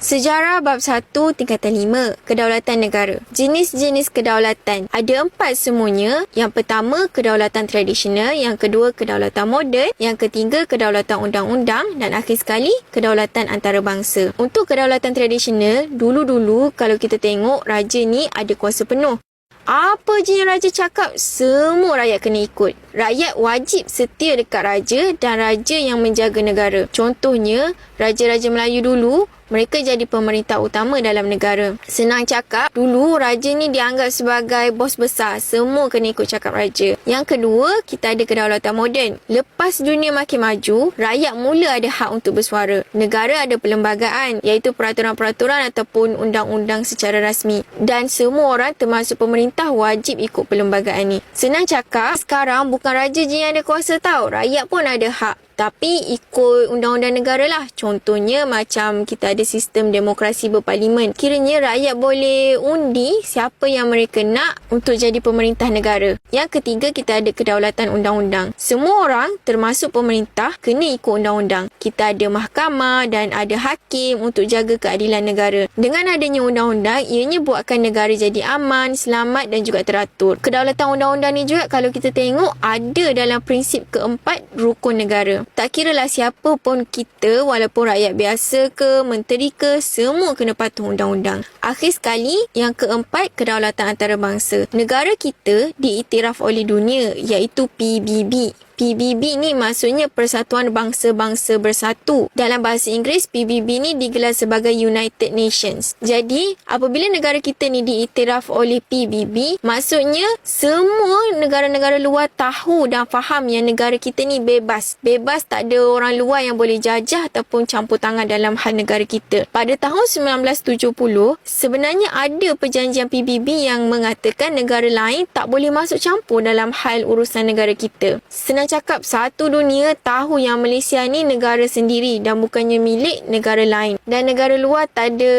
Sejarah bab 1 tingkatan 5, kedaulatan negara. Jenis-jenis kedaulatan. Ada 4 semuanya. Yang pertama, kedaulatan tradisional. Yang kedua, kedaulatan moden. Yang ketiga, kedaulatan undang-undang. Dan akhir sekali, kedaulatan antarabangsa. Untuk kedaulatan tradisional, dulu-dulu kalau kita tengok, raja ni ada kuasa penuh. Apa je yang raja cakap, semua rakyat kena ikut. Rakyat wajib setia dekat raja dan raja yang menjaga negara. Contohnya, raja-raja Melayu dulu, mereka jadi pemerintah utama dalam negara. Senang cakap, dulu raja ni dianggap sebagai bos besar. Semua kena ikut cakap raja. Yang kedua, kita ada kedaulatan moden. Lepas dunia makin maju, rakyat mula ada hak untuk bersuara. Negara ada perlembagaan, iaitu peraturan-peraturan ataupun undang-undang secara rasmi. Dan semua orang termasuk pemerintah wajib ikut perlembagaan ni. Senang cakap, sekarang bukan raja je yang ada kuasa tau. Rakyat pun ada hak. Tapi ikut undang-undang negara lah. Contohnya macam kita ada sistem demokrasi berparlimen. Kiranya rakyat boleh undi siapa yang mereka nak untuk jadi pemerintah negara. Yang ketiga, kita ada kedaulatan undang-undang. Semua orang termasuk pemerintah kena ikut undang-undang. Kita ada mahkamah dan ada hakim untuk jaga keadilan negara. Dengan adanya undang-undang, ianya buatkan negara jadi aman, selamat dan juga teratur. Kedaulatan undang-undang ni juga kalau kita tengok ada dalam prinsip keempat rukun negara. Tak kiralah siapa pun kita, walaupun rakyat biasa ke, menteri ke, semua kena patuh undang-undang. Akhir sekali, yang keempat, kedaulatan antarabangsa. Negara kita diiktiraf oleh dunia, iaitu PBB. PBB ni maksudnya Persatuan Bangsa-Bangsa Bersatu. Dalam bahasa Inggeris, PBB ni digelar sebagai United Nations. Jadi, apabila negara kita ni diiktiraf oleh PBB, maksudnya semua negara-negara luar tahu dan faham yang negara kita ni bebas. Bebas, tak ada orang luar yang boleh jajah ataupun campur tangan dalam hal negara kita. Pada tahun 1970, sebenarnya ada perjanjian PBB yang mengatakan negara lain tak boleh masuk campur dalam hal urusan negara kita. Senang cakap, satu dunia tahu yang Malaysia ni negara sendiri dan bukannya milik negara lain. Dan negara luar tak ada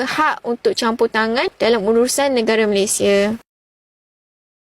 hak untuk campur tangan dalam urusan negara Malaysia.